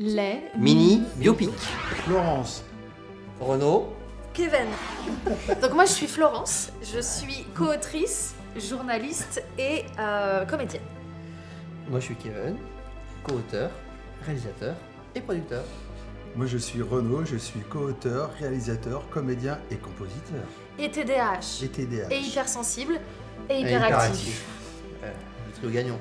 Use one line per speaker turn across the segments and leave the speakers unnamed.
Les
Mini biopic.
Florence.
Renaud.
Kevin. Donc moi je suis Florence, je suis co-autrice, journaliste et comédienne.
Moi je suis Kevin, co-auteur, réalisateur et producteur.
Moi je suis Renaud, je suis co-auteur, réalisateur, comédien et compositeur.
Et TDAH.
Et TDAH.
Et hypersensible. Et
Et
hyperactif.
Le trio gagnant.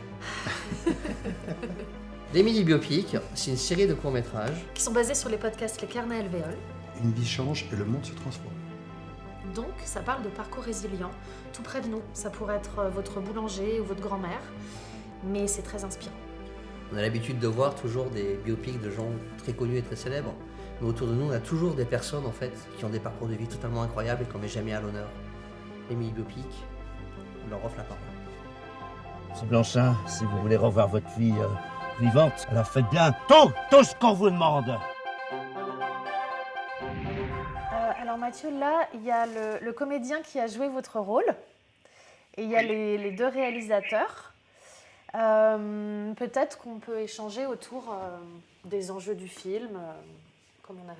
Les mini biopics, c'est une série de courts-métrages.
Qui sont basés sur les podcasts Les Carnets Alvéoles.
Une vie change et le monde se transforme.
Donc ça parle de parcours résilients, tout près de nous. Ça pourrait être votre boulanger ou votre grand-mère. Mais c'est très inspirant.
On a l'habitude de voir toujours des biopics de gens très connus et très célèbres. Mais autour de nous, on a toujours des personnes en fait qui ont des parcours de vie totalement incroyables et qu'on met jamais à l'honneur. Les mini biopics, on leur offre la parole.
Monsieur Blanchin, si vous voulez revoir votre fille vivante, alors faites bien tout ce qu'on vous demande.
Alors Mathieu, là, il y a le comédien qui a joué votre rôle. Et il y a les deux réalisateurs. Peut-être qu'on peut échanger autour des enjeux du film, comme on a,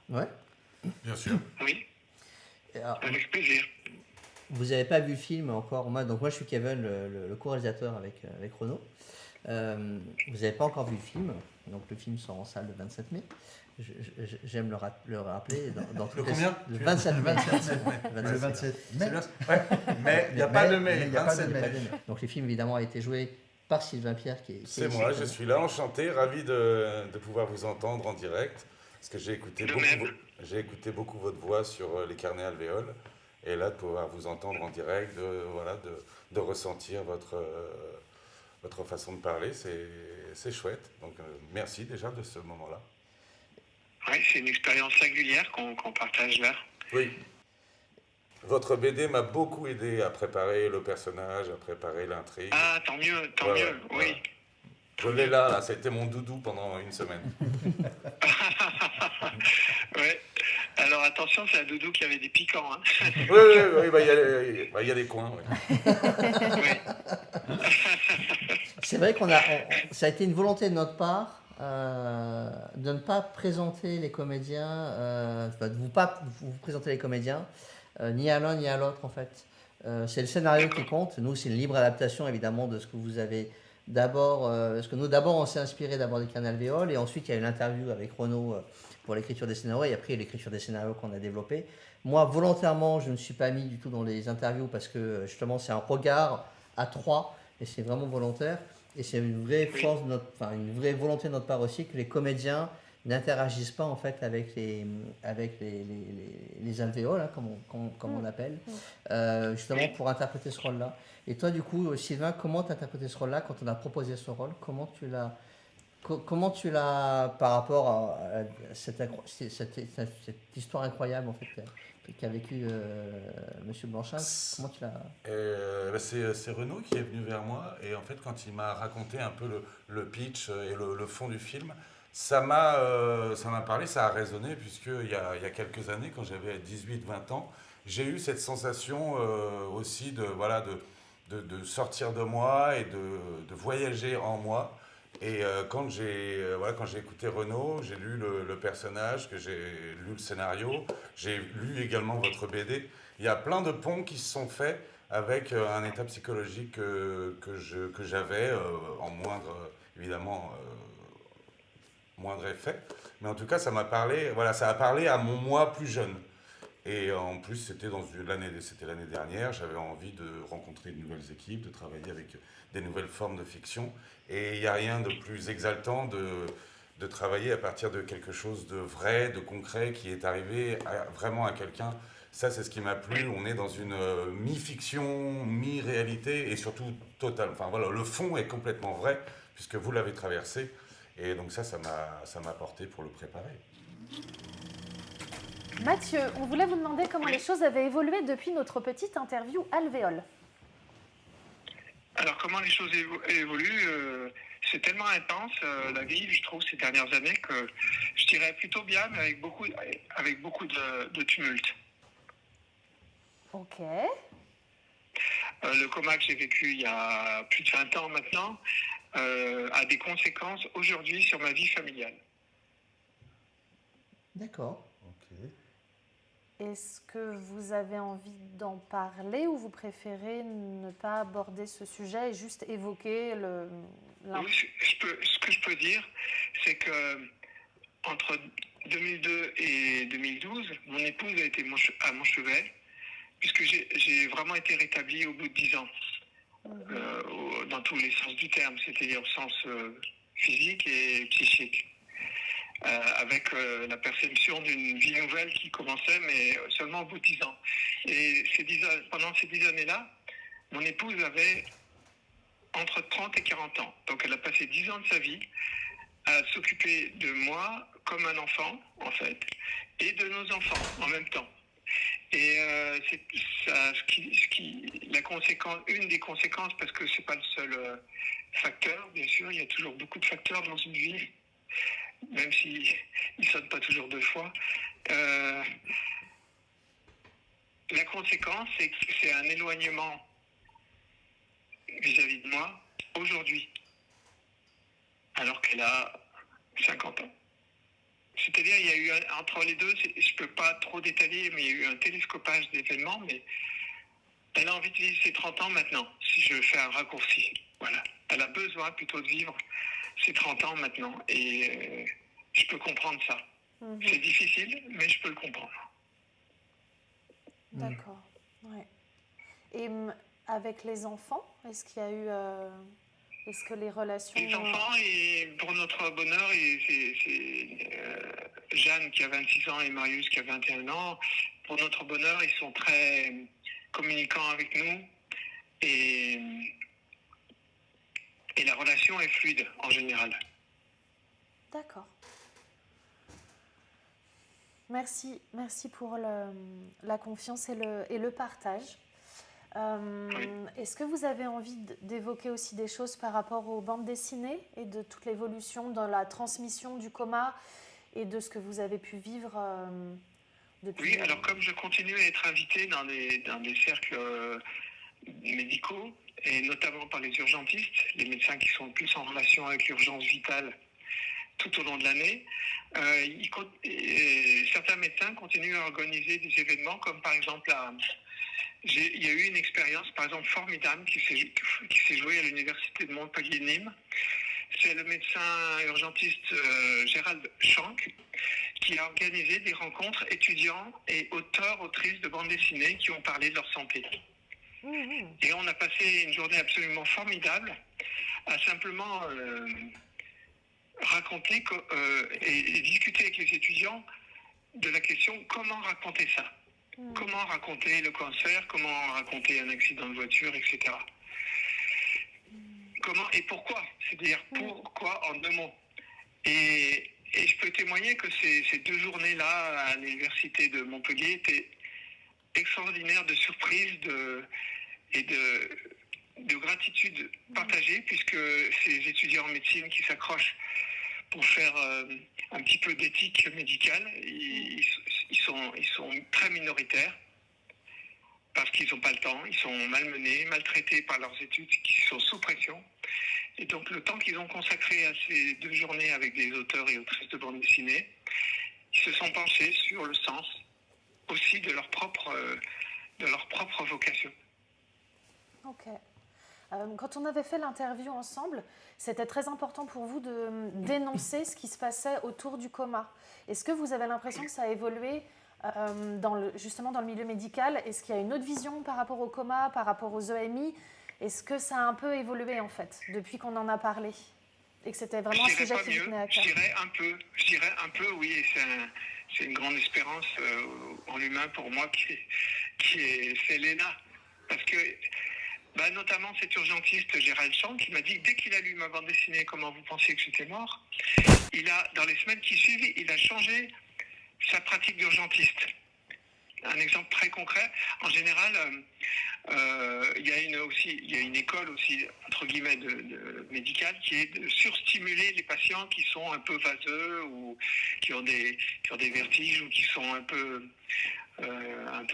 voilà.
Ouais.
Bien sûr.
Oui,
Et alors,
avec plaisir.
vous n'avez pas vu le film encore, donc moi je suis Kevin, le co-réalisateur avec Renaud. Vous n'avez pas encore vu le film, donc le film sort en salle le 27 mai. J'aime le rappeler. Dans
Le combien
Le 27 mai.
Le 27 mai.
C'est bien. Ouais. Mais il n'y a pas de mai.
il y a pas de
27
mai.
mai.
Donc le film évidemment a été joué par Sylvain Pierre qui est
C'est
ici.
moi, je suis là, enchanté, ravi de pouvoir vous entendre en direct. Parce que j'ai écouté,
De
beaucoup,
même.
j'ai écouté beaucoup votre voix sur les carnets alvéoles. Et là, de pouvoir vous entendre en direct, de ressentir votre façon de parler, c'est chouette. Donc merci déjà de ce moment-là.
Oui, c'est une expérience singulière qu'on partage là.
Oui. Votre BD m'a beaucoup aidé à préparer le personnage, à préparer l'intrigue.
Ah, tant mieux,
Ouais,
oui.
ouais. Je l'ai là, ça a été mon doudou pendant une semaine.
Ouais. Alors attention, c'est un doudou qui avait des piquants. Hein.
Oui, il y a des coins. Ouais.
Oui.
C'est vrai ça a été une volonté de notre part de ne pas présenter les comédiens, de ne pas vous présenter les comédiens, ni à l'un ni à l'autre en fait. C'est le scénario qui compte. Nous, c'est une libre adaptation évidemment de ce que vous avez d'abord. Parce que nous, d'abord, on s'est inspiré d'abord des Carnets Alvéoles et ensuite il y a eu l'interview avec Renaud pour l'écriture des scénarios et après l'écriture des scénarios qu'on a développé. Moi, volontairement, je ne me suis pas mis du tout dans les interviews parce que justement, c'est un regard à trois et c'est vraiment volontaire. Et c'est une vraie force de une vraie volonté de notre part aussi que les comédiens n'interagissent pas en fait avec les alvéoles, hein, comme on l'appelle, justement pour interpréter ce rôle-là. Et toi, du coup, Sylvain, comment tu as interprété ce rôle-là quand on a proposé ce rôle? Comment tu l'as par rapport à cette histoire incroyable en fait qu'a vécu Monsieur Blanchin? Comment tu l'as...
C'est Renaud qui est venu vers moi et en fait quand il m'a raconté un peu le pitch et le fond du film, ça m'a parlé, ça a résonné puisque il y a quelques années quand j'avais 18-20 ans, j'ai eu cette sensation aussi de sortir de moi et de voyager en moi. Et quand j'ai écouté Renaud, j'ai lu le personnage, que j'ai lu le scénario, j'ai lu également votre BD. Il y a plein de ponts qui se sont faits avec un état psychologique que j'avais en moindre effet. Mais en tout cas, ça m'a parlé, ça a parlé à mon moi plus jeune. Et en plus, c'était l'année dernière, j'avais envie de rencontrer de nouvelles équipes, de travailler avec des nouvelles formes de fiction. Et il n'y a rien de plus exaltant de travailler à partir de quelque chose de vrai, de concret, qui est arrivé vraiment à quelqu'un. Ça, c'est ce qui m'a plu. On est dans une mi-fiction, mi-réalité et surtout totale. Enfin voilà, le fond est complètement vrai puisque vous l'avez traversé. Et donc ça m'a porté pour le préparer.
Mathieu, on voulait vous demander comment les choses avaient évolué depuis notre petite interview alvéole.
Alors comment les choses évoluent c'est tellement intense la vie, je trouve, ces dernières années que je dirais plutôt bien, mais avec beaucoup de tumulte.
Ok.
Le coma que j'ai vécu il y a plus de 20 ans maintenant a des conséquences aujourd'hui sur ma vie familiale.
D'accord.
Ok.
Est-ce que vous avez envie d'en parler ou vous préférez ne pas aborder ce sujet et juste évoquer
Oui, ce que je peux dire, c'est que entre 2002 et 2012, mon épouse a été à mon chevet, puisque j'ai vraiment été rétabli au bout de 10 ans, dans tous les sens du terme, c'est-à-dire au sens physique et psychique. Avec la perception d'une vie nouvelle qui commençait, mais seulement au bout de 10 ans. Et pendant ces 10 années-là, mon épouse avait entre 30 et 40 ans. Donc elle a passé 10 ans de sa vie à s'occuper de moi comme un enfant, en fait, et de nos enfants en même temps. Et c'est ça, une des conséquences, parce que c'est pas le seul facteur, bien sûr, il y a toujours beaucoup de facteurs dans une vie, même s'ils ne sonnent pas toujours deux fois. La conséquence, c'est que c'est un éloignement vis-à-vis de moi aujourd'hui, alors qu'elle a 50 ans. C'est-à-dire, il y a eu entre les deux, je ne peux pas trop détailler, mais il y a eu un télescopage d'événements, mais elle a envie de vivre ses 30 ans maintenant, si je fais un raccourci. Voilà. Elle a besoin plutôt de vivre ses 30 ans maintenant, et je peux comprendre ça. C'est difficile, mais je peux le comprendre.
D'accord. Ouais. Et avec les enfants, est-ce qu'il y a eu... est-ce que les relations...
Les enfants, et pour notre bonheur, c'est Jeanne qui a 26 ans et Marius qui a 21 ans. Pour notre bonheur, ils sont très communicants avec nous. Et la relation est fluide en général.
D'accord. Merci pour la confiance et le partage.
Oui.
Est-ce que vous avez envie d'évoquer aussi des choses par rapport aux bandes dessinées et de toute l'évolution dans la transmission du coma et de ce que vous avez pu vivre depuis...
Oui, alors comme je continue à être invité dans des cercles médicaux, et notamment par les urgentistes, les médecins qui sont plus en relation avec l'urgence vitale tout au long de l'année, certains médecins continuent à organiser des événements comme par exemple il y a eu une expérience par exemple formidable qui s'est jouée à l'université de Montpellier-Nîmes. C'est le médecin urgentiste Gérald Schank qui a organisé des rencontres étudiants et auteurs, autrices de bandes dessinées qui ont parlé de leur santé. Et on a passé une journée absolument formidable à simplement raconter et discuter avec les étudiants de la question comment raconter ça. Comment raconter le cancer, comment raconter un accident de voiture, etc. Comment et pourquoi, c'est-à-dire pourquoi en 2 mots. Et je peux témoigner que ces 2 journées-là à l'université de Montpellier étaient extraordinaires de surprise et de gratitude partagée, puisque ces étudiants en médecine qui s'accrochent pour faire un petit peu d'éthique médicale, ils sont très minoritaires parce qu'ils n'ont pas le temps, ils sont malmenés, maltraités par leurs études qui sont sous pression. Et donc le temps qu'ils ont consacré à ces 2 journées avec des auteurs et autrices de bande dessinée, ils se sont penchés sur le sens aussi de leur propre vocation.
Ok. Quand on avait fait l'interview ensemble, c'était très important pour vous de dénoncer ce qui se passait autour du coma. Est-ce que vous avez l'impression que ça a évolué justement dans le milieu médical? Est-ce qu'il y a une autre vision par rapport au coma, par rapport aux EMI? Est-ce que ça a un peu évolué en fait, depuis qu'on en a parlé? Et que c'était vraiment un sujet qui vous tenait à cœur?
Je dirais un peu, oui, et c'est une grande espérance en l'humain pour moi c'est l'ENA. Parce que notamment cet urgentiste Gérald Champ qui m'a dit que dès qu'il a lu ma bande dessinée Comment vous pensiez que j'étais mort, dans les semaines qui suivent, il a changé sa pratique d'urgentiste. Un exemple très concret, en général, il y a une école aussi, entre guillemets, de médicale qui est de surstimuler les patients qui sont un peu vaseux ou qui ont des vertiges ou qui sont un peu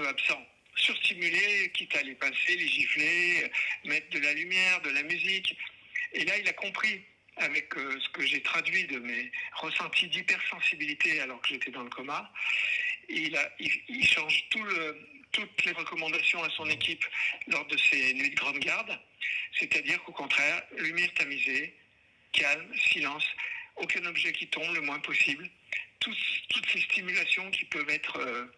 absents. Surstimuler, quitte à les pincer, les gifler, mettre de la lumière, de la musique. Et là, il a compris, avec ce que j'ai traduit de mes ressentis d'hypersensibilité alors que j'étais dans le coma. Il change toutes les recommandations à son équipe lors de ces nuits de grande garde. C'est-à-dire qu'au contraire, lumière tamisée, calme, silence, aucun objet qui tombe le moins possible. Toutes ces stimulations qui peuvent être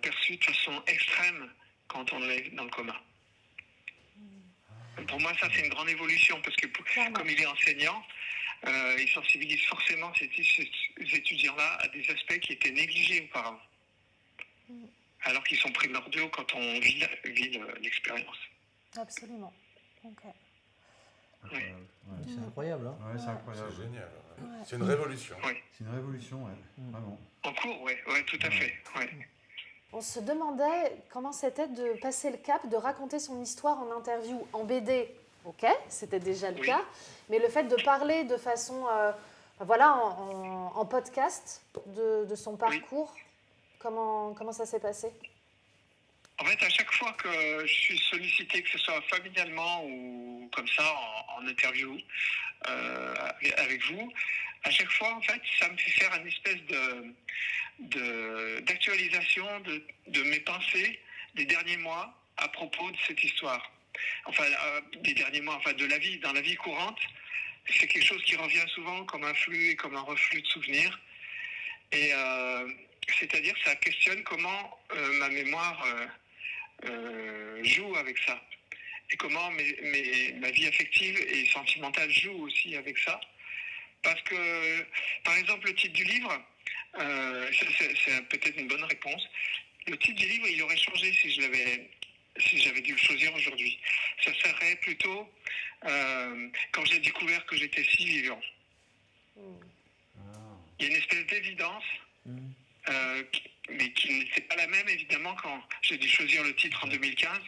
perçues de façon extrême quand on est dans le coma. Pour moi, ça, c'est une grande évolution parce que comme il est enseignant, il sensibilise forcément ces étudiants-là à des aspects qui étaient négligés auparavant. Alors qu'ils sont primordiaux quand on vit l'expérience.
Absolument. Ok.
Oui.
C'est incroyable, hein.
Ouais, c'est incroyable.
C'est génial.
Ouais.
C'est une révolution.
Oui.
C'est une révolution, ouais. Vraiment.
En cours, oui, tout à fait. Ouais.
On se demandait comment c'était de passer le cap, de raconter son histoire en interview, en BD. Ok, c'était déjà le
Oui.
cas. Mais le fait de parler de façon, en podcast de son parcours, comment ça s'est passé?
En fait, à chaque fois que je suis sollicité, que ce soit familialement ou comme ça en interview avec vous, à chaque fois, en fait, ça me fait faire une espèce d'actualisation de mes pensées des derniers mois à propos de cette histoire. Enfin, des derniers mois, enfin de la vie, dans la vie courante, c'est quelque chose qui revient souvent comme un flux et comme un reflux de souvenirs. Et c'est-à-dire, ça questionne comment ma mémoire joue avec ça. Et comment ma vie affective et sentimentale joue aussi avec ça. Parce que, par exemple, le titre du livre, c'est peut-être une bonne réponse. Le titre du livre, il aurait changé si j'avais dû le choisir aujourd'hui. Ça serait plutôt quand j'ai découvert que j'étais si vivant. Il y a une espèce d'évidence, mais qui n'était pas la même évidemment quand j'ai dû choisir le titre en 2015.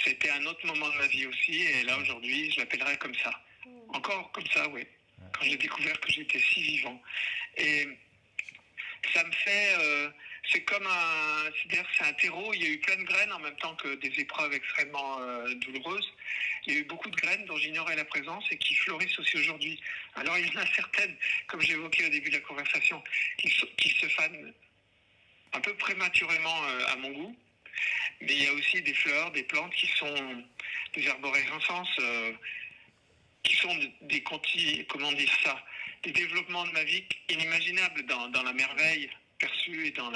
C'était un autre moment de ma vie aussi, et là aujourd'hui, je l'appellerais comme ça. Encore comme ça, oui. Quand j'ai découvert que j'étais si vivant. Et ça me fait... c'est comme c'est-à-dire que c'est un terreau, il y a eu plein de graines en même temps que des épreuves extrêmement douloureuses. Il y a eu beaucoup de graines dont j'ignorais la présence et qui fleurissent aussi aujourd'hui. Alors il y en a certaines, comme j'évoquais au début de la conversation, qui se fanent un peu prématurément à mon goût. Mais il y a aussi des fleurs, des plantes qui sont des arborescences, qui sont comment dire ça, des développements de ma vie inimaginables dans la merveille perçue et dans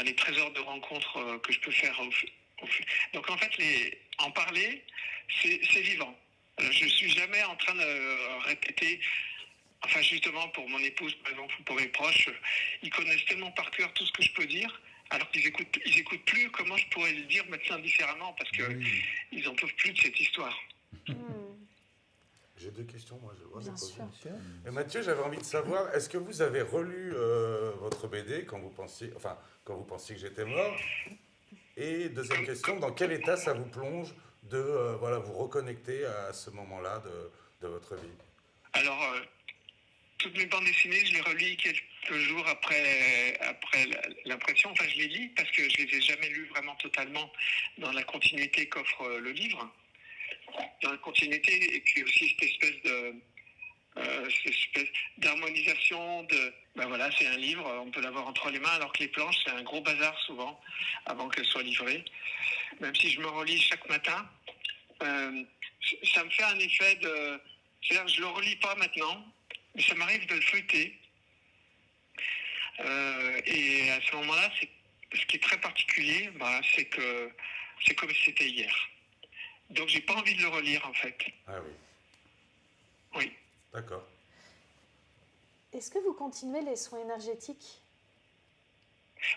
les trésors de rencontres que je peux faire Donc en fait, en parler, c'est vivant. Je suis jamais en train de répéter, enfin justement pour mon épouse par exemple ou pour mes proches, ils connaissent tellement par cœur tout ce que je peux dire, alors qu'ils écoutent plus comment je pourrais le dire maintenant différemment parce que ils en peuvent plus de cette histoire.
J'ai 2 questions, moi, je vois.
Bien sûr.
Et Mathieu, j'avais envie de savoir, est-ce que vous avez relu votre BD quand vous pensiez que j'étais mort? Et deuxième question, dans quel état ça vous plonge de vous reconnecter à ce moment-là de votre vie?
Alors, toutes mes bandes dessinées, je les relis quelques jours après l'impression. Enfin, je les lis parce que je les ai jamais lues vraiment totalement dans la continuité qu'offre le livre. Dans la continuité, et puis aussi cette espèce d'harmonisation c'est un livre, on peut l'avoir entre les mains, alors que les planches, c'est un gros bazar souvent, avant qu'elles soient livrées. Même si je me relis chaque matin, ça me fait un effet de... C'est-à-dire que je le relis pas maintenant, mais ça m'arrive de le feuilleter. Et à ce moment-là, ce qui est très particulier, c'est que c'est comme si c'était hier. Donc j'ai pas envie de le relire en fait.
Ah oui.
Oui.
D'accord.
Est-ce que vous continuez les soins énergétiques?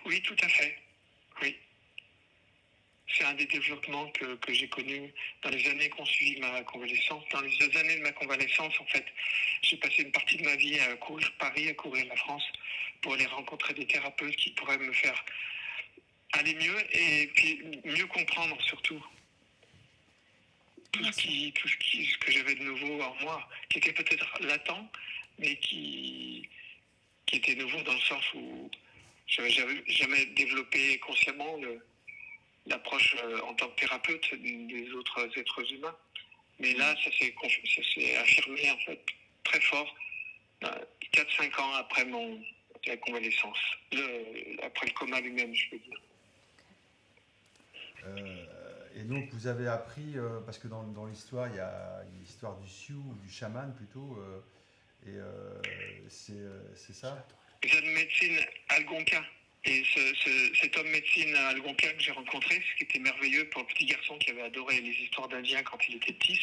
Oui, tout à fait. Oui. C'est un des développements que j'ai connus dans les années qui ont suivi ma convalescence. Dans les 2 années de ma convalescence, en fait, j'ai passé une partie de ma vie à courir Paris, à courir la France, pour aller rencontrer des thérapeutes qui pourraient me faire aller mieux et puis mieux comprendre surtout. Ce que j'avais de nouveau en moi, qui était peut-être latent, mais qui était nouveau dans le sens où je n'avais jamais développé consciemment l'approche en tant que thérapeute des autres êtres humains. Mais là, ça s'est affirmé en fait très fort 4-5 ans après la convalescence, après le coma lui-même, je peux dire.
Et donc vous avez appris, parce que dans l'histoire, il y a l'histoire du Sioux, ou du chaman plutôt, c'est ça?
Les hommes médecine algonquin. Et cet homme médecine algonquin que j'ai rencontré, ce qui était merveilleux pour le petit garçon qui avait adoré les histoires d'Indiens quand il était petit,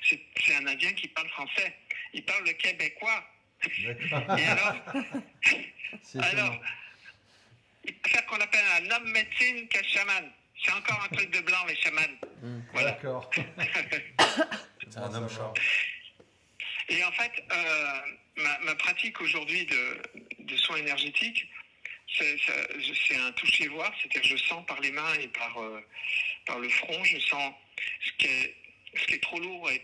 c'est un Indien qui parle français. Il parle le québécois.
D'accord.
Et alors,
C'est étonnant.
il préfère qu'on l'appelle un homme médecine qu'un chaman. C'est encore un truc de blanc, les chamans. Voilà.
D'accord.
C'est un homme chat.
Et en fait, ma pratique aujourd'hui de soins énergétiques, c'est un toucher-voir, c'est-à-dire que je sens par les mains et par le front, je sens ce qui est trop lourd et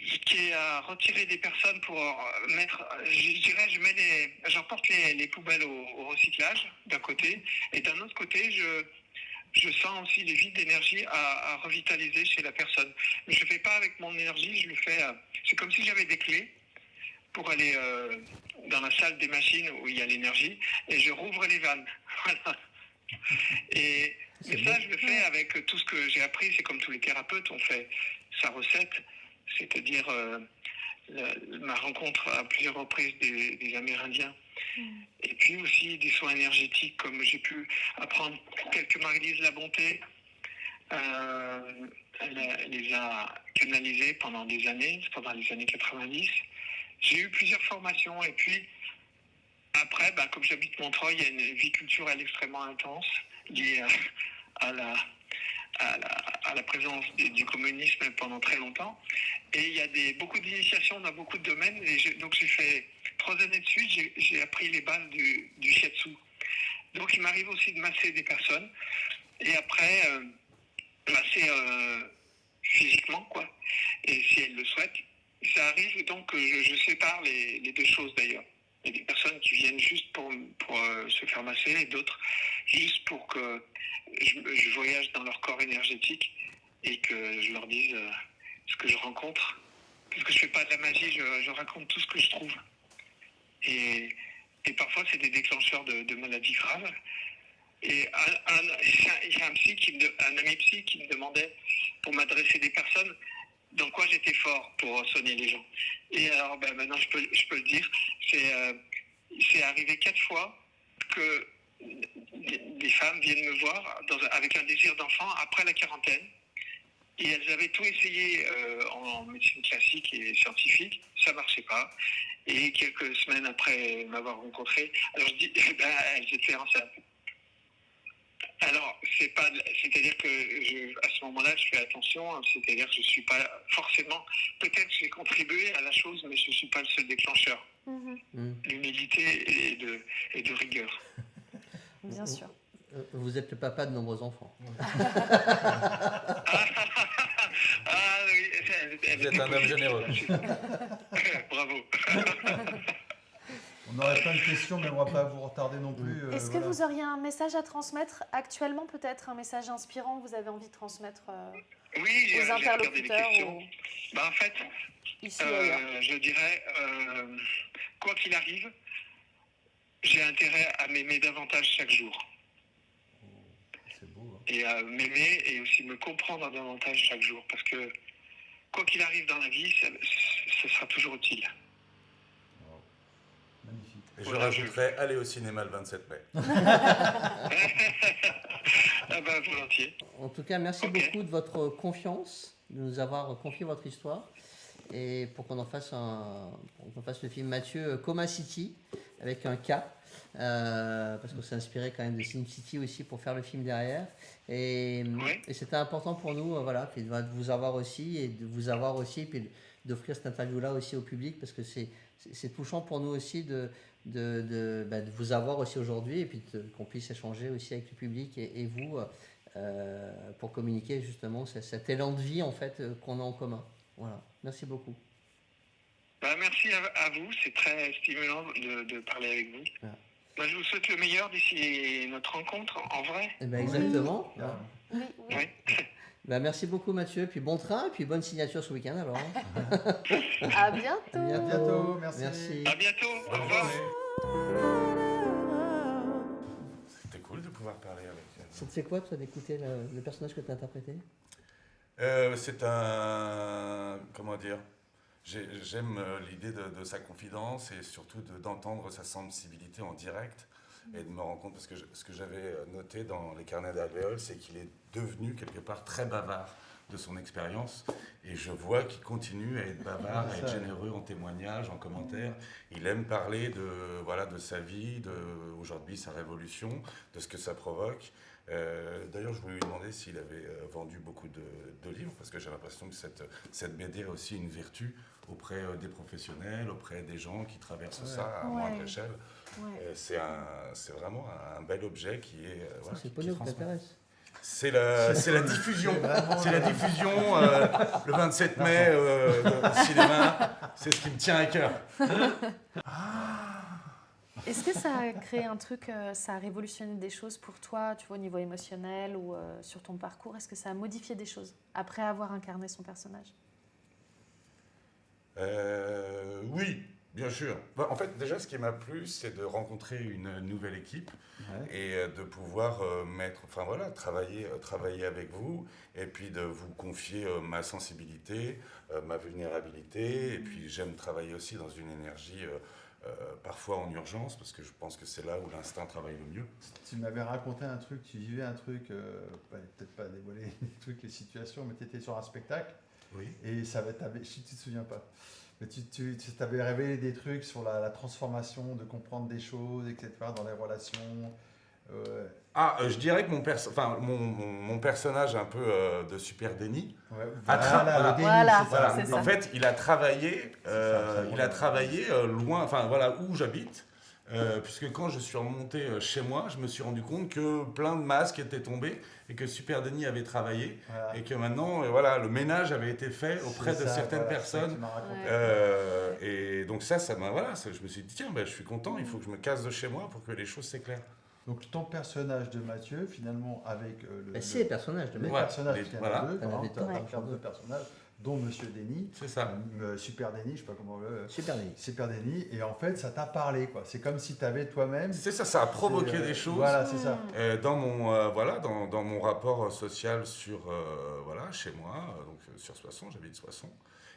ce qui est à retirer des personnes pour mettre, je dirais, j'emporte les poubelles au recyclage d'un côté, et d'un autre côté, je sens aussi les vides d'énergie à revitaliser chez la personne. Mais je ne le fais pas avec mon énergie, je le fais, c'est comme si j'avais des clés pour aller dans la salle des machines où il y a l'énergie, et je rouvre les vannes. Voilà. Et ça, je le fais avec tout ce que j'ai appris. C'est comme tous les thérapeutes, on fait sa recette, c'est-à-dire ma rencontre à plusieurs reprises des Amérindiens. Et puis aussi des soins énergétiques, comme j'ai pu apprendre tel que Marie-Lise Labonté elle les a canalisés pendant les années 90. J'ai eu plusieurs formations, et puis après, comme j'habite Montreuil, il y a une vie culturelle extrêmement intense liée à la présence du communisme pendant très longtemps. Et il y a beaucoup d'initiations dans beaucoup de domaines. Donc j'ai fait 3 années de suite, j'ai appris les bases du shiatsu. Donc il m'arrive aussi de masser des personnes. Et après, masser physiquement, quoi. Et si elles le souhaitent. Ça arrive donc que je sépare les deux choses d'ailleurs. Il y a des personnes qui viennent juste pour se faire masser, et d'autres juste pour que je voyage dans leur corps énergétique et que je leur dise ce que je rencontre. Parce que je fais pas de la magie, je raconte tout ce que je trouve. Et parfois c'est des déclencheurs de maladies graves. Et il y a un ami psy qui me demandait, pour m'adresser des personnes, dans quoi j'étais fort pour soigner les gens. Et alors maintenant je peux le dire, c'est arrivé 4 fois que des femmes viennent me voir avec un désir d'enfant après la quarantaine, et elles avaient tout essayé en médecine classique et scientifique, ça marchait pas. Et quelques semaines après m'avoir rencontré, alors je dis, elles étaient enceintes. Alors, c'est-à-dire que à ce moment-là, je fais attention, c'est-à-dire que je ne suis pas forcément, peut-être que j'ai contribué à la chose, mais je ne suis pas le seul déclencheur. L'humilité et de rigueur.
Bien sûr.
Vous êtes le papa de nombreux enfants.
Oui,
Vous êtes un homme généreux.
Bravo.
On aurait plein de questions, mais on ne va pas vous retarder non plus.
Est-ce que vous auriez un message à transmettre actuellement, peut-être un message inspirant que vous avez envie de transmettre
Oui, j'ai
aux
regardé les
interlocuteurs
questions. En fait,
ici et ailleurs?
je dirais, quoi qu'il arrive, j'ai intérêt à m'aimer davantage chaque jour.
C'est beau.
Et à m'aimer et aussi me comprendre davantage chaque jour. Parce que quoi qu'il arrive dans la vie, ce sera toujours utile.
Magnifique.
Et je rajouterais aller au cinéma le 27 mai.
Volontiers.
En tout cas, merci beaucoup de votre confiance, de nous avoir confié votre histoire, et pour qu'on en fasse le film Mathieu Coma City avec un K, parce qu'on s'est inspiré quand même de Sin City aussi pour faire le film derrière, et c'était important pour nous, puis de vous avoir aussi, et puis d'offrir cette interview-là aussi au public, parce que c'est touchant pour nous aussi de vous avoir aussi aujourd'hui, et puis qu'on puisse échanger aussi avec le public et vous pour communiquer justement cet élan de vie en fait qu'on a en commun. Voilà, merci beaucoup.
Merci à vous, c'est très stimulant de parler avec vous.
Voilà.
Je vous souhaite le meilleur d'ici notre rencontre en vrai.
Exactement.
Oui.
Oui.
Bah, merci beaucoup Mathieu, puis bon train, et puis bonne signature ce week-end alors. Hein.
À bientôt.
À
À bientôt, merci.
À bientôt. Au
Bonne
revoir.
journée. C'était cool de pouvoir parler avec elle.
Ça te fait quoi toi d'écouter le personnage que tu as interprété?
C'est un... Comment dire? J'aime l'idée de sa confidence et surtout d'entendre sa sensibilité en direct et de me rendre compte, parce que ce que j'avais noté dans les carnets d'Alvéole, c'est qu'il est devenu quelque part très bavard de son expérience et je vois qu'il continue à être bavard, à être généreux en témoignages, en commentaires. Il aime parler de sa vie, aujourd'hui sa révolution, de ce que ça provoque. D'ailleurs, je voulais lui demander s'il avait vendu beaucoup de livres, parce que j'ai l'impression que cette BD a aussi une vertu auprès des professionnels, auprès des gens qui traversent ça à moindre échelle.
Ouais.
C'est vraiment un bel objet qui est... voilà,
C'est le
qui
pognon qui
transmet.
t'intéresse.
C'est la diffusion. C'est la diffusion le 27 mai au cinéma. C'est ce qui me tient à cœur.
Est-ce que ça a créé un truc, ça a révolutionné des choses pour toi, tu vois, au niveau émotionnel ou sur ton parcours? Est-ce que ça a modifié des choses après avoir incarné son personnage?
Oui, bien sûr. En fait, déjà, ce qui m'a plu, c'est de rencontrer une nouvelle équipe et de pouvoir travailler avec vous et puis de vous confier ma sensibilité, ma vulnérabilité. Et puis, j'aime travailler aussi dans une énergie parfois en urgence, parce que je pense que c'est là où l'instinct travaille le mieux.
Tu m'avais raconté un truc, tu vivais un truc, peut-être pas dévoiler les trucs, les situations, mais tu étais sur un spectacle
Oui.
et ça avait, si tu te souviens pas, mais tu t'avais révélé des trucs sur la transformation, de comprendre des choses, etc., dans les relations.
Je dirais que mon personnage un peu de super déni,
Ouais,
voilà,
le déni,
Voilà.
c'est ça.
C'est ça.
en fait, il a travaillé, loin, où j'habite, puisque quand je suis remonté chez moi, je me suis rendu compte que plein de masques étaient tombés et que Super Denis avait travaillé
Voilà.
et que maintenant, le ménage avait été fait auprès
C'est
de
ça,
certaines
voilà, c'est ça que
personnes.
tu m'as raconté.
Et donc ça m'a, je me suis dit, tiens, je suis content, il faut que je me casse de chez moi pour que les choses s'éclairent.
Donc ton personnage de Mathieu, finalement, avec
C'est les personnages de
les
mec.
Ouais,
personnages,
les-
il y en
voilà.
a deux,
Il y en avait
t'as
deux.
deux personnages, dont Monsieur Denis,
C'est ça.
Super Denis, je sais pas comment
Super Denis.
Super Denis, et en fait ça t'a parlé, quoi. C'est comme si tu avais toi-même.
C'est ça, ça a provoqué des choses.
Voilà, c'est ça.
Dans mon rapport social chez moi, donc sur Soissons, j'habite Soissons.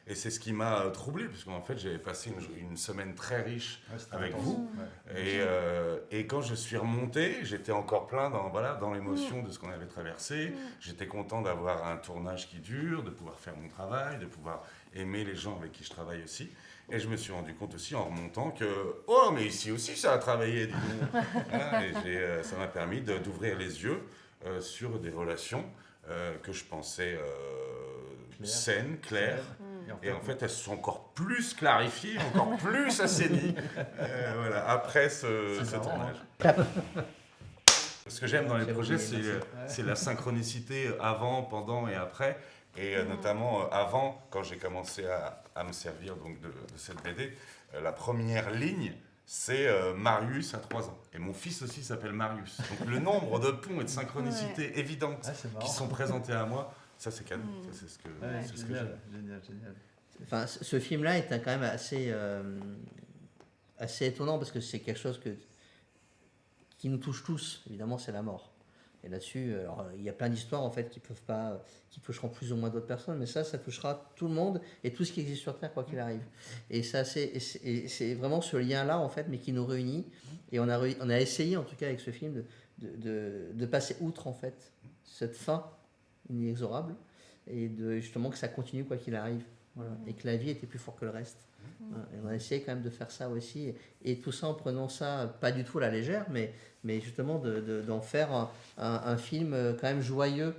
Et c'est ce qui m'a troublé, parce qu'en fait, j'avais passé une semaine très riche
Ouais, c'était
avec
intense.
vous.
Ouais.
Et quand je suis remonté, j'étais encore plein dans l'émotion de ce qu'on avait traversé. J'étais content d'avoir un tournage qui dure, de pouvoir faire mon travail, de pouvoir aimer les gens avec qui je travaille aussi. Et je me suis rendu compte aussi en remontant que, mais ici aussi ça a travaillé, dis donc. Voilà, et ça m'a permis d'ouvrir les yeux sur des relations que je pensais saines, claires. Et en fait, elles se sont encore plus clarifiées, encore plus assainies après ce tournage. Ce que j'aime dans les projets, c'est la synchronicité avant, pendant et après. Et notamment avant, quand j'ai commencé à me servir donc, de cette BD, la première ligne, c'est Marius à 3 ans. Et mon fils aussi s'appelle Marius. Donc le nombre de ponts et de synchronicités évidentes
C'est marrant.
qui sont présentées à moi, ça c'est canon. Ça, c'est ce que,
Ouais,
c'est ce que
génial,
j'aime.
génial.
Enfin, ce film-là est quand même assez étonnant parce que c'est quelque chose qui nous touche tous. Évidemment, c'est la mort. Et là-dessus, il y a plein d'histoires en fait qui toucheront plus ou moins d'autres personnes, mais ça touchera tout le monde et tout ce qui existe sur Terre quoi qu'il arrive. Et ça, c'est vraiment ce lien-là en fait, mais qui nous réunit. Et on a essayé en tout cas avec ce film de passer outre en fait cette fin inexorable et justement que ça continue quoi qu'il arrive. Voilà. Et que la vie était plus forte que le reste. Voilà. Et on a essayé quand même de faire ça aussi. Et tout ça en prenant ça, pas du tout à la légère, mais justement d'en faire un film quand même joyeux.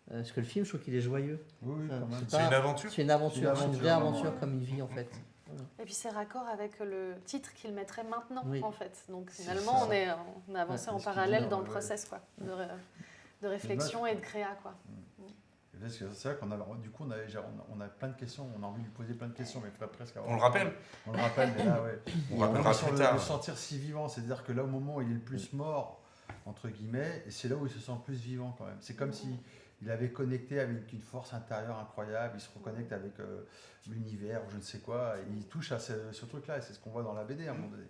Parce que le film, je trouve qu'il est joyeux.
Oui, quand même.
C'est une aventure.
C'est une aventure, c'est une vraie
vraiment,
aventure
ouais.
comme une vie en fait.
Et puis c'est raccord avec le titre qu'il mettrait maintenant,
Oui.
en fait. Donc finalement,
ça.
on a avancé
Ouais,
en
ce qu'il
parallèle
dit,
dans le
ouais.
process quoi, de réflexion et de créa. Quoi.
Parce que c'est vrai qu'on a, du coup, on a plein de questions, on a envie de lui poser plein de questions, mais il faudrait presque avoir.
On le rappelle.
On le rappelle, mais là, ouais.
On
Et
rappellera
sent
plus
le
tard.
sentir si vivant, c'est-à-dire que là, au moment où il est le plus mort, entre guillemets, et c'est là où il se sent le plus vivant quand même. C'est comme si il avait connecté avec une force intérieure incroyable, il se reconnecte avec l'univers ou je ne sais quoi, et il touche à ce truc-là, et c'est ce qu'on voit dans la BD à un moment donné.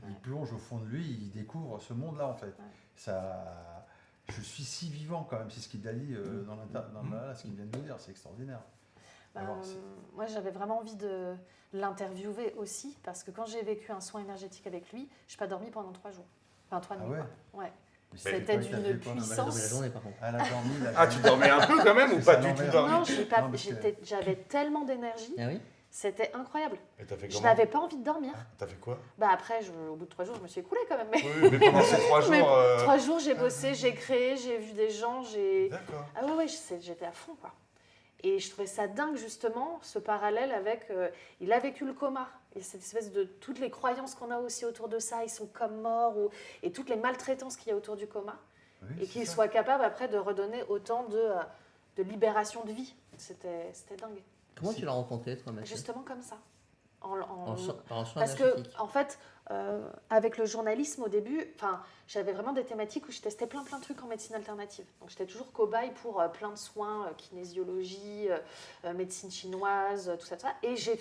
Il plonge au fond de lui, il découvre ce monde-là en fait. Ça, je suis si vivant quand même, c'est ce qu'il a dit ce qu'il vient de nous dire, c'est extraordinaire.
Moi, j'avais vraiment envie de l'interviewer aussi, parce que quand j'ai vécu un soin énergétique avec lui, je n'ai pas dormi pendant 3 jours. Enfin, 3 nuits. Ouais. C'était d'une
Elle a
puissance.
dormi la journée, par contre.
Elle a dormi,
Ah, tu dormais un peu quand même ou pas du tout dormi?
Non,
Non,
j'avais tellement d'énergie,
Ah oui?
c'était incroyable.
Et t'as fait
Je
comment?
n'avais pas envie de dormir.
T'as fait quoi?
Bah après, au bout de 3 jours, je me suis écoulée quand même. Mais,
Oui, mais pendant ces 3 jours...
mais 3 jours, j'ai bossé, j'ai créé, j'ai vu des gens,
D'accord.
Ah ouais, j'étais à fond, quoi. Et je trouvais ça dingue, justement, ce parallèle avec... il a vécu le coma. Et cette espèce de... Toutes les croyances qu'on a aussi autour de ça, ils sont comme morts, et toutes les maltraitances qu'il y a autour du coma.
Oui,
Et
c'est
qu'il
ça.
soit capable, après, de redonner autant de libération de vie. C'était dingue.
Comment tu l'as rencontré, toi, Mathieu?
Justement comme ça.
En soin
Parce que,
énergétique.
en fait, avec le journalisme au début, j'avais vraiment des thématiques où je testais plein de trucs en médecine alternative. Donc j'étais toujours cobaye pour plein de soins, kinésiologie, médecine chinoise, tout ça. Et j'ai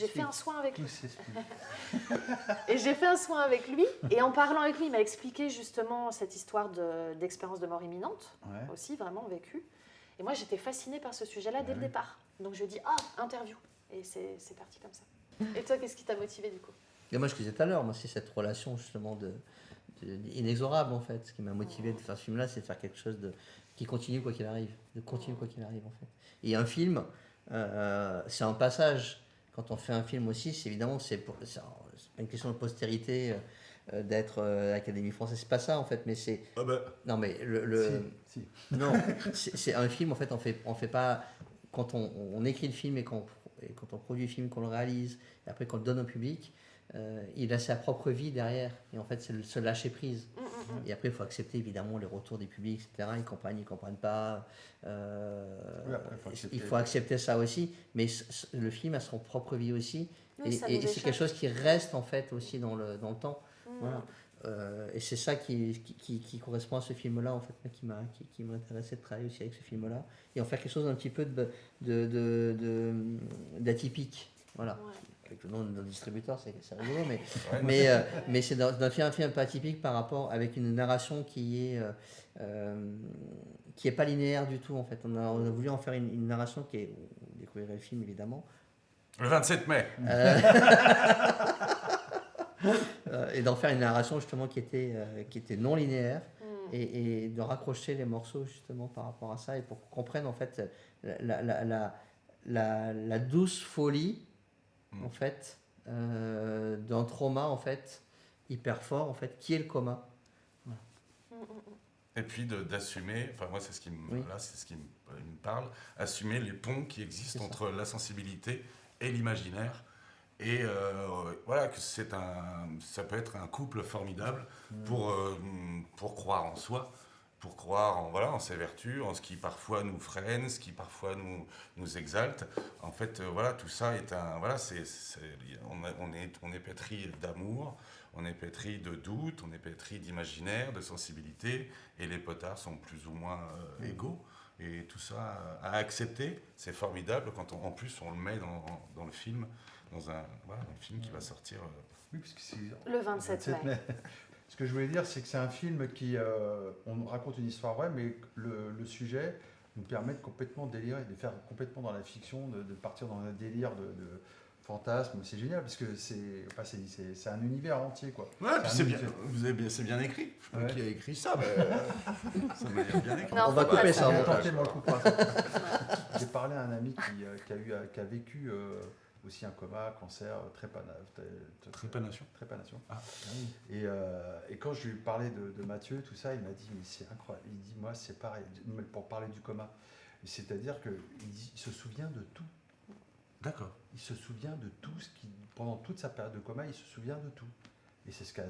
fait un soin avec lui. Et j'ai fait un soin avec lui. Et en parlant avec lui, il m'a expliqué justement cette histoire d'expérience de mort imminente, aussi vraiment vécue. Et moi, j'étais fascinée par ce sujet-là dès le départ. Donc je lui ai dit, interview. Et c'est parti comme ça. Et toi, qu'est-ce qui t'a motivé du coup?
Et moi, je disais tout à l'heure, moi, c'est cette relation justement inexorable en fait. Ce qui m'a motivé de faire ce film-là, c'est de faire quelque chose qui continue quoi qu'il arrive. De continuer quoi qu'il arrive en fait. Et un film, c'est un passage. Quand on fait un film aussi, c'est évidemment, c'est pas une question de postérité d'être à l'Académie française. C'est pas ça en fait, mais c'est.
Ah bah.
Non, mais
Si.
non, c'est un film en fait. On fait pas quand on écrit le film et quand on produit le film, qu'on le réalise, et après qu'on le donne au public. Il a sa propre vie derrière, et en fait c'est se lâcher prise. Et après il faut accepter évidemment les retours des publics, etc. Ils comprennent pas. Il faut accepter ça aussi, mais le film a son propre vie aussi,
Oui,
et c'est quelque chose qui reste en fait aussi dans le temps. Voilà. Et c'est ça qui correspond à ce film-là en fait, qui m'a intéressé de travailler aussi avec ce film-là, et en faire quelque chose d'un petit peu d'atypique. Voilà.
Ouais.
Avec le nom de notre distributeur, c'est rigolo,
Ouais.
mais c'est d'un film un peu atypique par rapport avec une narration qui est pas linéaire du tout en fait. On a voulu en faire une narration qui est, vous découvrirez le film évidemment.
Le 27 mai.
Et d'en faire une narration justement qui était non linéaire, et de raccrocher les morceaux justement par rapport à ça, et pour qu'on comprenne en fait la douce folie en fait d'un trauma en fait hyper fort en fait qui est le coma.
Et puis d'assumer, enfin moi c'est ce qui me,
Oui.
là, c'est ce qui me parle, assumer les ponts qui existent
C'est ça.
entre la sensibilité et l'imaginaire. Et voilà, que ça peut être un couple formidable pour croire en soi, pour croire en ses vertus, en ce qui parfois nous freine, ce qui parfois nous exalte. En fait, voilà, tout ça est on est pétri d'amour, on est pétri de doute, on est pétri d'imaginaire, de sensibilité, et les potards sont plus ou moins égaux. Et tout ça à accepter, c'est formidable quand en plus on le met dans le film, dans un film qui va sortir.
Oui, parce que c'est
Le 27 mai.
Ce que je voulais dire, c'est que c'est un film qui, on raconte une histoire vraie, mais le sujet nous permet de complètement délirer, de faire complètement dans la fiction, de partir dans un délire de fantasme. C'est génial parce que c'est un univers entier, quoi.
Ouais, puis c'est bien écrit. Je sais pas qui a écrit ça, mais ça m'a l'air bien écrit.
Non,
On va
faut
couper
pas
ça,
On
on
va
va
tenter, moi, le coup pas. J'ai parlé à un ami qui a vécu aussi un coma, cancer,
Trépanation.
trépanation.
Ah.
Et quand je lui parlais de Mathieu, tout ça, il m'a dit, mais c'est incroyable. Il dit, moi, c'est pareil, pour parler du coma. C'est-à-dire qu'il se souvient de tout.
D'accord.
Il se souvient de tout, pendant toute sa période de coma, il se souvient de tout. Et c'est ce qu'a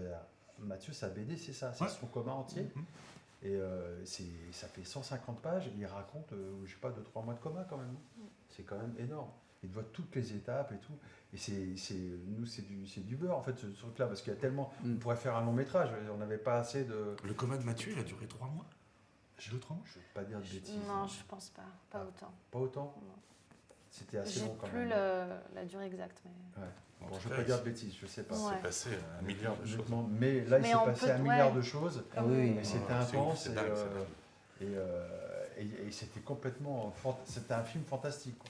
Mathieu, sa BD, c'est ça, c'est son coma entier. Et ça fait 150 pages, et il raconte, je sais pas, 2-3 mois de coma quand même. C'est quand même énorme. Il voit toutes les étapes et tout. Et c'est du beurre en fait ce truc-là, parce qu'il y a tellement. On pourrait faire un long métrage, on n'avait pas assez de.
Le coma de Mathieu, il a duré 3 mois.
Je ne veux pas dire de bêtises.
Non, je pense pas. Pas autant.
Pas autant
Non.
C'était assez
J'ai
long quand
plus
même.
la durée exacte. Mais...
Ouais.
En
Bon,
tout
je ne
cas,
veux pas dire
il
de bêtises, je ne sais pas.
Ouais.
s'est passé un milliard de choses.
Honnêtement, mais là, il
Mais
s'est
on
passé
peut-
un milliard
ouais.
de choses.
Ah oui,
Et c'était
c'est ouf,
intense.
c'est dingue,
Et c'était complètement. C'était un film fantastique, quoi.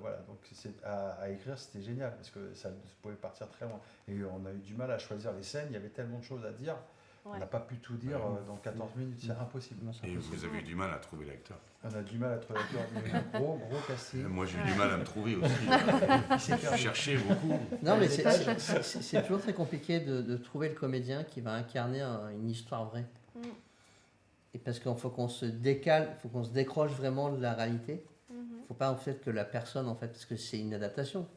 Voilà, donc à écrire, c'était génial parce que ça pouvait partir très loin. Et on a eu du mal à choisir les scènes, il y avait tellement de choses à dire. On
Ouais.
n'a pas pu tout dire dans 14 minutes, c'est impossible.
Non, c'est
Et
impossible.
vous avez eu du mal à trouver l'acteur.
On a du mal à trouver l'acteur, il y a eu un gros casting.
Moi, j'ai eu du mal à me trouver aussi.
Il s'est
Je
perdu.
cherchais beaucoup.
Non, mais
Les
c'est toujours très compliqué de trouver le comédien qui va incarner une histoire vraie.
Mm.
Et parce qu'il faut qu'on se décale, il faut qu'on se décroche vraiment de la réalité. Il
Mhm.
ne faut pas en fait que la personne, en fait, parce que c'est une adaptation.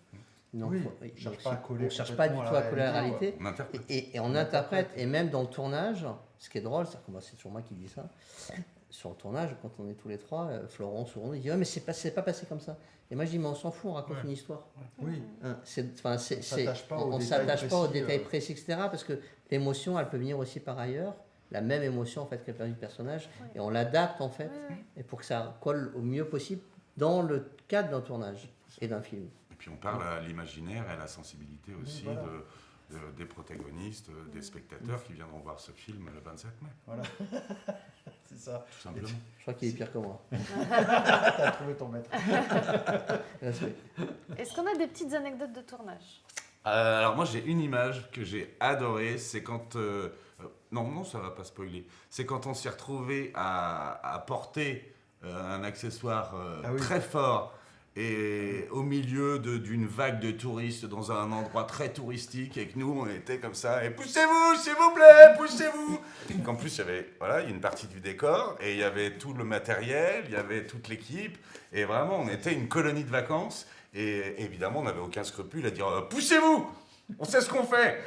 Donc,
Oui,
faut-
on cherche
donc,
pas à coller
on cherche pas du
complètement
tout
à
à
la
coller à la
réalité,
réalité.
On interprète.
Et on interprète, et même dans le tournage, ce qui est drôle, c'est que moi, c'est toujours moi qui dis ça, sur le tournage, quand on est tous les trois, Florence ou on, il dit « Ouais, mais c'est pas passé comme ça ». Et moi, je dis « Mais on s'en fout, on raconte une histoire
Oui, ».
Hein,
On
on
s'attache
s'attache pas aux
précis,
détails précis, etc. Parce que l'émotion, elle peut venir aussi par ailleurs, la même émotion en fait qu'elle peut venir du personnage,
Oui.
et on l'adapte en fait,
Oui, oui.
et pour que ça colle au mieux possible dans le cadre d'un tournage et d'un film.
Et puis on parle à l'imaginaire et à la sensibilité aussi
voilà.
des protagonistes, des spectateurs qui viendront voir ce film le 27 mai,
voilà. C'est ça.
tout simplement.
Je crois qu'il est pire que moi.
T'as trouvé ton maître.
Respect.
Est-ce qu'on a des petites anecdotes de tournage?
Alors moi j'ai une image que j'ai adorée, c'est quand... non, ça va pas spoiler. C'est quand on s'est retrouvé à porter un accessoire
Ah oui.
très fort et au milieu d'une vague de touristes dans un endroit très touristique et que nous on était comme ça et poussez-vous s'il vous plaît, poussez-vous. Qu'en plus il y avait une partie du décor et il y avait tout le matériel, il y avait toute l'équipe et vraiment on était une colonie de vacances et évidemment on n'avait aucun scrupule à dire poussez-vous, on sait ce qu'on fait.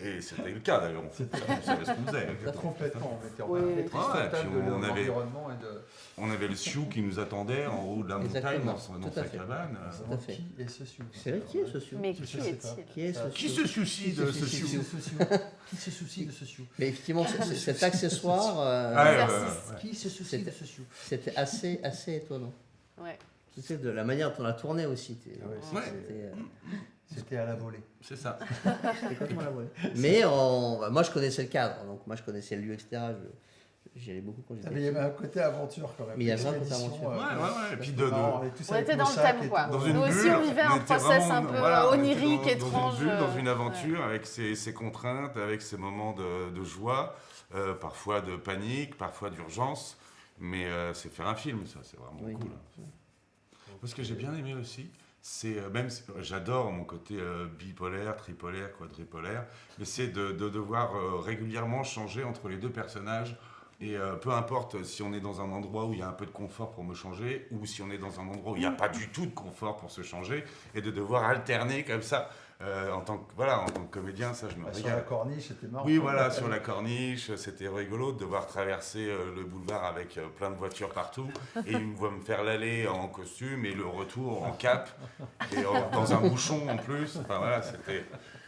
Et c'était le cas d'ailleurs, on savait ce qu'on faisait.
Complètement, on était en
Oui.
maîtrise
Ouais,
totale
puis
de
on avait-
l'environnement et de...
On avait le Sioux qui nous attendait en haut de la montagne
Exactement,
dans
tout à
sa
fait.
cabane.
Tout à fait.
Qui est ce Sioux
C'est vrai, qui est ce Sioux
Mais
Je
qui
sais pas.
est-il?
Qui est ce
Qui
Sioux
se soucie de ce
Qui
Sioux
se soucie de ce Sioux
Mais effectivement, cet accessoire,
Qui se soucie
C'était-
de ce Sioux
c'était assez étonnant.
Ouais.
Tu sais, de la manière dont on a tourné aussi.
Ouais.
C'était à la volée.
C'est ça.
C'était complètement la volée. Mais moi, je connaissais le cadre, donc moi, je connaissais le lieu, etc. J'y allais beaucoup quand j'étais
Il y avait
petit.
un côté aventure quand même.
Mais il y avait un côté
Expédition,
aventure.
Ouais. Et puis
On était dans le thème, quoi.
dans une
Nous aussi,
bulle,
on vivait un
était
process
vraiment-
un peu
voilà, on était
onirique,
dans
étrange.
une bulle, dans une aventure avec ses contraintes, avec ses moments de joie, parfois de panique, parfois d'urgence. Mais c'est faire un film, ça, c'est vraiment
Oui.
cool. Moi, ce que j'ai bien aimé aussi, c'est j'adore mon côté bipolaire, tripolaire, quadripolaire, mais c'est de devoir régulièrement changer entre les deux personnages. Et peu importe si on est dans un endroit où il y a un peu de confort pour me changer, ou si on est dans un endroit où il n'y a pas du tout de confort pour se changer, et de devoir alterner comme ça. En tant que comédien, ça je me
Sur la
régale.
corniche, c'était marrant.
Oui, voilà, sur la corniche, c'était rigolo de devoir traverser le boulevard avec plein de voitures partout. Et il me voit me faire l'aller en costume et le retour en cape, et dans un bouchon en plus. Enfin voilà, c'était.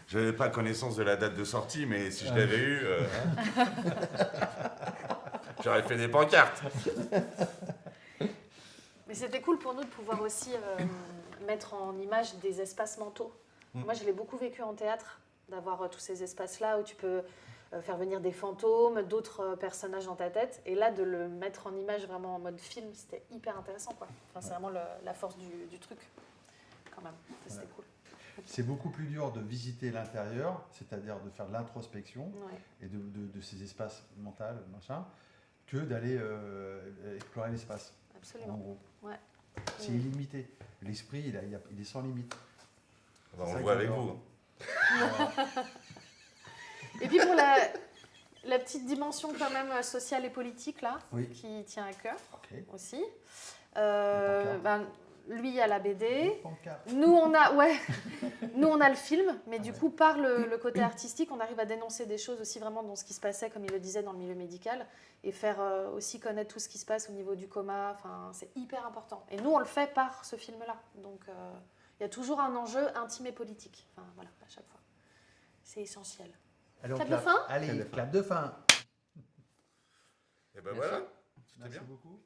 Je n'avais pas connaissance de la date de sortie, mais si je l'avais eu, j'aurais fait des pancartes.
Mais c'était cool pour nous de pouvoir aussi mettre en image des espaces mentaux. Moi, je l'ai beaucoup vécu en théâtre, d'avoir tous ces espaces-là où tu peux faire venir des fantômes, d'autres personnages dans ta tête. Et là, de le mettre en image vraiment en mode film, c'était hyper intéressant, quoi. Enfin, c'est vraiment la force du truc, quand même. C'était cool.
C'est beaucoup plus dur de visiter l'intérieur, c'est-à-dire de faire de l'introspection
Ouais.
et de ces espaces mentaux, machin, que d'aller explorer l'espace. En
Absolument.
gros.
Ouais.
C'est illimité. L'esprit, il est sans limite.
On
Ça
le
que
voit avec
j'adore.
vous.
Et puis pour la petite dimension quand même sociale et politique, là,
Oui.
qui tient à cœur
Ok.
aussi.
pancartes.
Lui, il y a la BD.
Pancarte.
Nous, on a le film, mais du coup, par le côté artistique, on arrive à dénoncer des choses aussi vraiment dans ce qui se passait, comme il le disait, dans le milieu médical, et faire aussi connaître tout ce qui se passe au niveau du coma. Enfin, c'est hyper important. Et nous, on le fait par ce film-là. Donc, il y a toujours un enjeu intime et politique. Enfin, voilà, à chaque fois. C'est essentiel.
Allez, on
Clap de fin ?
Allez, clap de fin.
Et ben
Merci.
voilà, c'était
Merci
bien.
beaucoup.